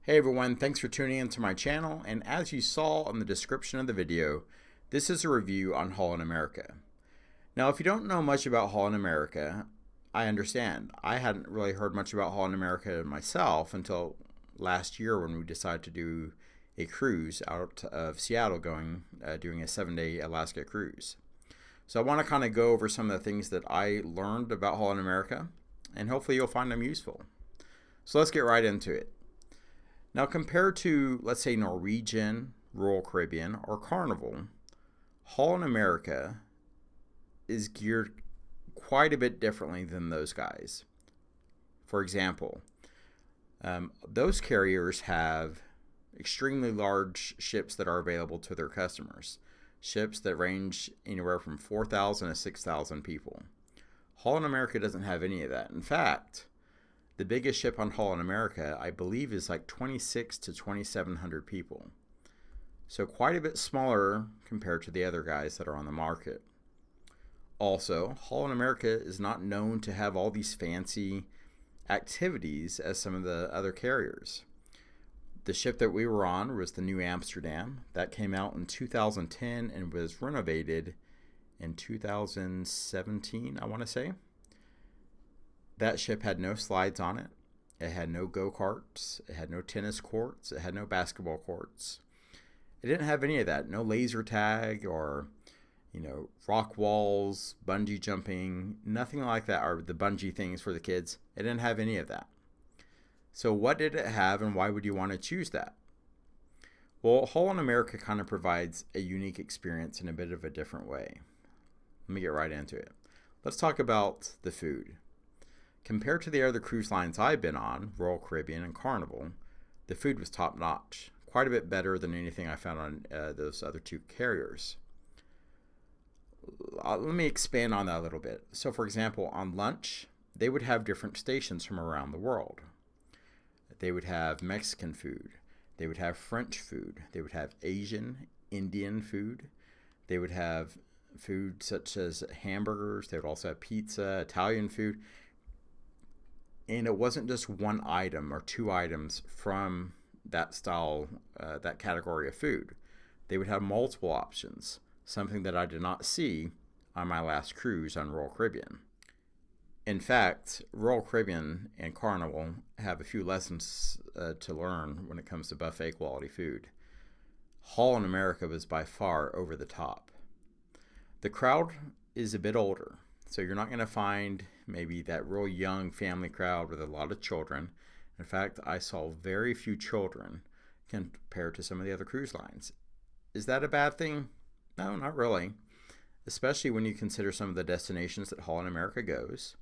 Hey everyone, thanks for tuning into my channel, and as you saw in the description of the video, this is a review on Holland America. Now if you don't know much about Holland America, I understand. I hadn't really heard much about Holland America myself until last year when we decided to do a cruise out of Seattle doing a 7-day Alaska cruise. So I want to kind of go over some of the things that I learned about Holland America, and hopefully you'll find them useful. So let's get right into it. Now compared to, let's say, Norwegian, Royal Caribbean, or Carnival, Holland America is geared quite a bit differently than those guys. For example, those carriers have extremely large ships that are available to their customers. Ships that range anywhere from 4,000 to 6,000 people. Holland America doesn't have any of that. In fact, the biggest ship on Holland America, I believe, is like 26 to 2,700 people. So quite a bit smaller compared to the other guys that are on the market. Also, Holland America is not known to have all these fancy activities as some of the other carriers. The ship that we were on was the New Amsterdam. That came out in 2010 and was renovated in 2017, I want to say. That ship had no slides on it. It had no go-karts. It had no tennis courts. It had no basketball courts. It didn't have any of that. No laser tag or, rock walls, bungee jumping, nothing like that, or the bungee things for the kids. It didn't have any of that. So what did it have, and why would you want to choose that? Well, Holland America kind of provides a unique experience in a bit of a different way. Let me get right into it. Let's talk about the food. Compared to the other cruise lines I've been on, Royal Caribbean and Carnival, the food was top notch, quite a bit better than anything I found on those other two carriers. Let me expand on that a little bit. So for example, on lunch, they would have different stations from around the world. They would have Mexican food, they would have French food, they would have Asian, Indian food, they would have food such as hamburgers, they would also have pizza, Italian food. And it wasn't just one item or two items from that style, that category of food. They would have multiple options, something that I did not see on my last cruise on Royal Caribbean. In fact, Royal Caribbean and Carnival have a few lessons to learn when it comes to buffet quality food. Holland America was by far over the top. The crowd is a bit older, so you're not going to find maybe that real young family crowd with a lot of children. In fact, I saw very few children compared to some of the other cruise lines. Is that a bad thing? No, not really. Especially when you consider some of the destinations that Holland America goes.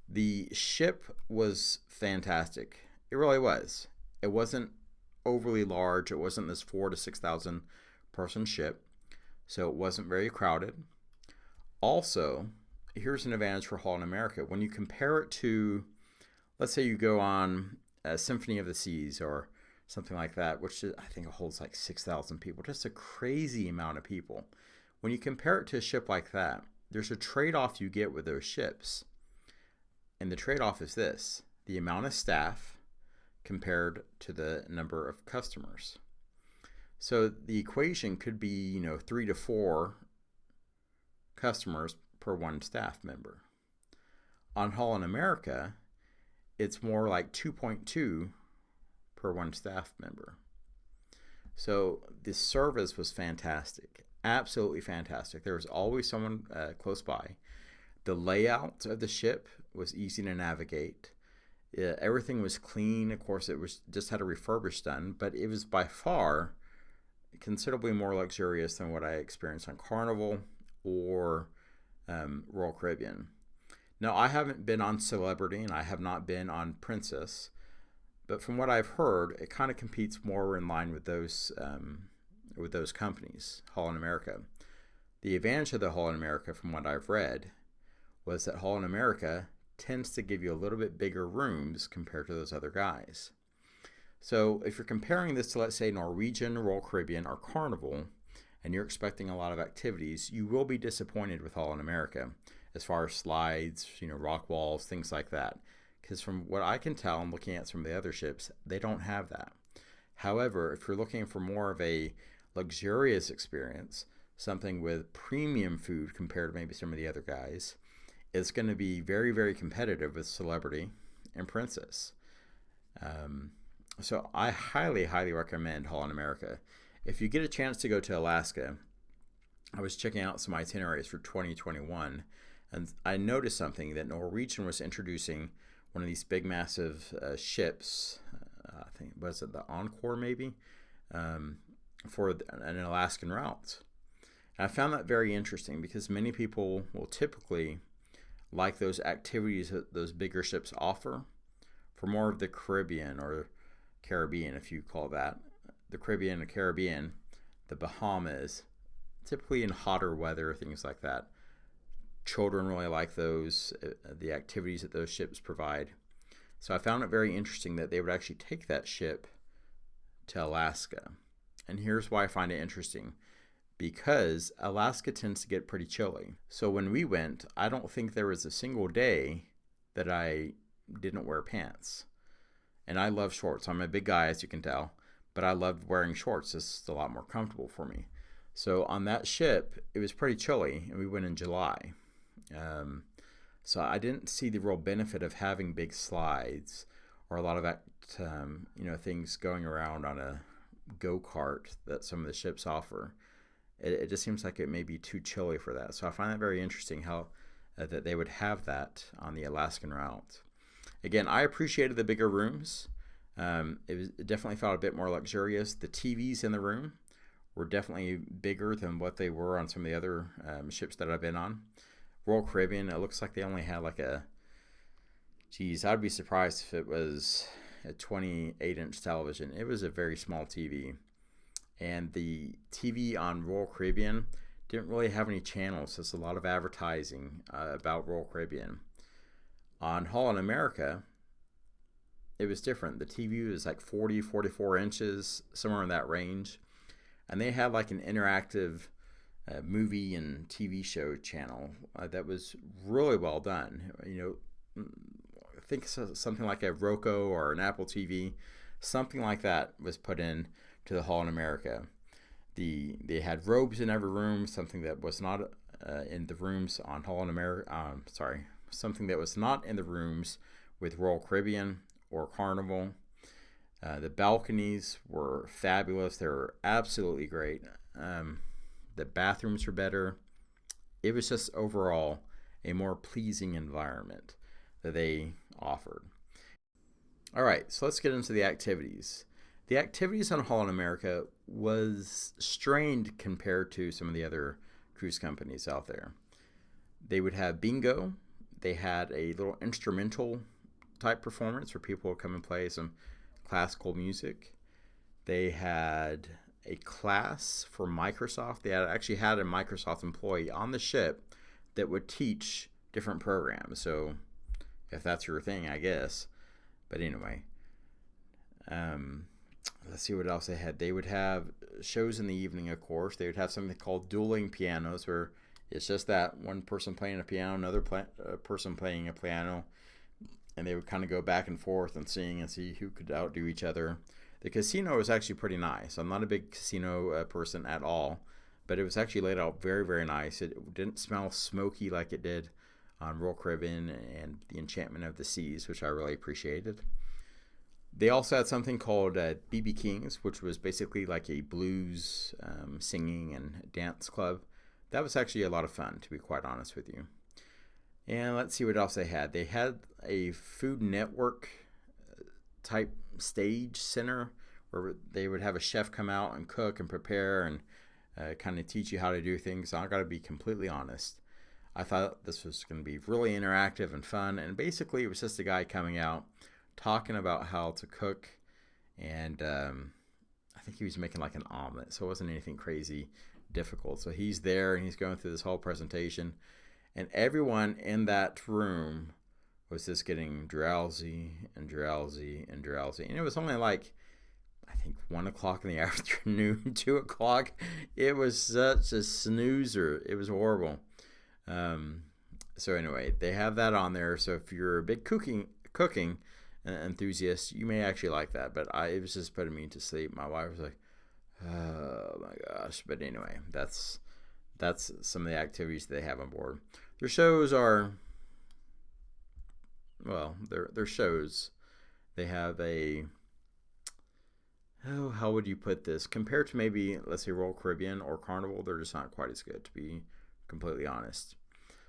The ship was fantastic. It really was. It wasn't overly large. It wasn't this 4,000 to 6,000 person ship. So it wasn't very crowded. Also, here's an advantage for Holland America. When you compare it to, let's say you go on a Symphony of the Seas or something like that, which I think holds like 6,000 people, just a crazy amount of people. When you compare it to a ship like that, there's a trade-off you get with those ships. And the trade-off is this: the amount of staff compared to the number of customers. So the equation could be, 3 to 4 customers per one staff member. On Holland America, it's more like 2.2 per one staff member. So the service was fantastic, absolutely fantastic. There was always someone close by. The layout of the ship was easy to navigate. Everything was clean. Of course, it was just had a refurbish done, but it was by far considerably more luxurious than what I experienced on Carnival or Royal Caribbean. Now, I haven't been on Celebrity and I have not been on Princess, but from what I've heard, it kind of competes more in line with those companies, Holland America. The advantage of the Holland America, from what I've read, was that Holland America tends to give you a little bit bigger rooms compared to those other guys. So if you're comparing this to, let's say, Norwegian, Royal Caribbean, or Carnival, and you're expecting a lot of activities, you will be disappointed with Holland America as far as slides, rock walls, things like that. because from what I can tell, I'm looking at some of the other ships, they don't have that. However, if you're looking for more of a luxurious experience, something with premium food compared to maybe some of the other guys, it's going to be very, very competitive with Celebrity and Princess. So I highly, highly recommend Holland America. If you get a chance to go to Alaska, I was checking out some itineraries for 2021, and I noticed something that Norwegian was introducing one of these big, massive ships. I think, was it the Encore maybe, for an Alaskan route. And I found that very interesting because many people will typically like those activities that those bigger ships offer for more of the Caribbean, or Caribbean if you call that, the Caribbean or Caribbean, the Bahamas, typically in hotter weather, things like that. Children really like those, the activities that those ships provide. So I found it very interesting that they would actually take that ship to Alaska. And here's why I find it interesting. Because Alaska tends to get pretty chilly. So when we went, I don't think there was a single day that I didn't wear pants. And I love shorts. I'm a big guy, as you can tell, but I loved wearing shorts. It's a lot more comfortable for me. So on that ship, it was pretty chilly, and we went in July. So I didn't see the real benefit of having big slides or a lot of that, things going around on a go-kart that some of the ships offer. It just seems like it may be too chilly for that. So I find that very interesting how that they would have that on the Alaskan route. Again, I appreciated the bigger rooms. It definitely felt a bit more luxurious. The TVs in the room were definitely bigger than what they were on some of the other ships that I've been on. Royal Caribbean, it looks like they only had like I'd be surprised if it was a 28-inch television. It was a very small TV. And the TV on Royal Caribbean didn't really have any channels. There's a lot of advertising about Royal Caribbean. On Holland America, it was different. The TV was like 40, 44 inches, somewhere in that range. And they had like an interactive movie and TV show channel that was really well done. I think something like a Roku or an Apple TV, something like that was put in to the Holland America. They had robes in every room, something that was not in the rooms on Holland America. Something that was not in the rooms with Royal Caribbean or Carnival. The balconies were fabulous. They were absolutely great. The bathrooms were better. It was just overall a more pleasing environment that they offered. All right, so let's get into the activities. The activities on Holland America was strained compared to some of the other cruise companies out there. They would have bingo. They had a little instrumental type performance where people would come and play some classical music. They had a class for Microsoft. They actually had a Microsoft employee on the ship that would teach different programs. So if that's your thing, I guess. But anyway, let's see what else they had. They would have shows in the evening, of course. They would have something called dueling pianos, where it's just that one person playing a piano, another person playing a piano, and they would kind of go back and forth and sing and see who could outdo each other. The casino was actually pretty nice. I'm not a big casino person at all, but it was actually laid out very, very nice. It didn't smell smoky like it did on Royal Caribbean and the Enchantment of the Seas, which I really appreciated. They also had something called BB King's, which was basically like a blues singing and dance club. That was actually a lot of fun, to be quite honest with you. And let's see what else they had. They had a Food Network type stage center where they would have a chef come out and cook and prepare and kind of teach you how to do things. So I got to be completely honest. I thought this was going to be really interactive and fun. And basically, it was just a guy coming out talking about how to cook. And I think he was making like an omelet. So it wasn't anything crazy difficult. So he's there and he's going through this whole presentation. And everyone in that room was just getting drowsy and drowsy and drowsy. And it was only like, I think 1 o'clock in the afternoon, 2 o'clock. It was such a snoozer. It was horrible. So anyway, they have that on there. So if you're a big cooking cooking enthusiast, you may actually like that. But it was just putting me to sleep. My wife was like, "Oh my gosh!" But anyway, that's some of the activities they have on board. Their shows are, well, their shows. They have a, oh, how would you put this? Compared to maybe, let's say, Royal Caribbean or Carnival, they're just not quite as good, to be completely honest.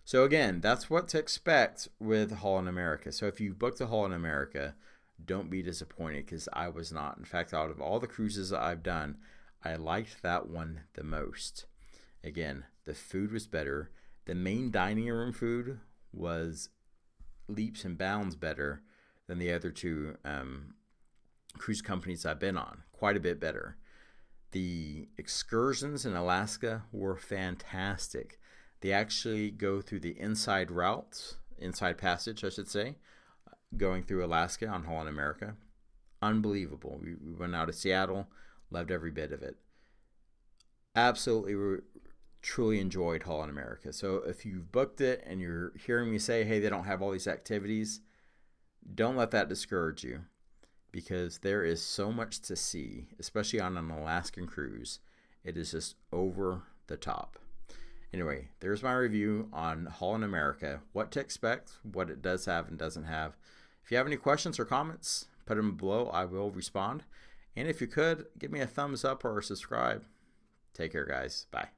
So again, that's what to expect with Holland America. So if you booked a Holland America, don't be disappointed, because I was not. In fact, out of all the cruises that I've done, I liked that one the most. Again, the food was better. The main dining room food was leaps and bounds better than the other two cruise companies I've been on. Quite a bit better. The excursions in Alaska were fantastic. They actually go through the inside passage, I should say, going through Alaska on Holland America. Unbelievable. We went out of Seattle, loved every bit of it. Absolutely, truly enjoyed Holland America. So if you've booked it and you're hearing me say, hey, they don't have all these activities, don't let that discourage you, because there is so much to see, especially on an Alaskan cruise. It is just over the top. Anyway, there's my review on Holland America, what to expect, what it does have and doesn't have. If you have any questions or comments, put them below. I will respond. And if you could, give me a thumbs up or subscribe. Take care, guys. Bye.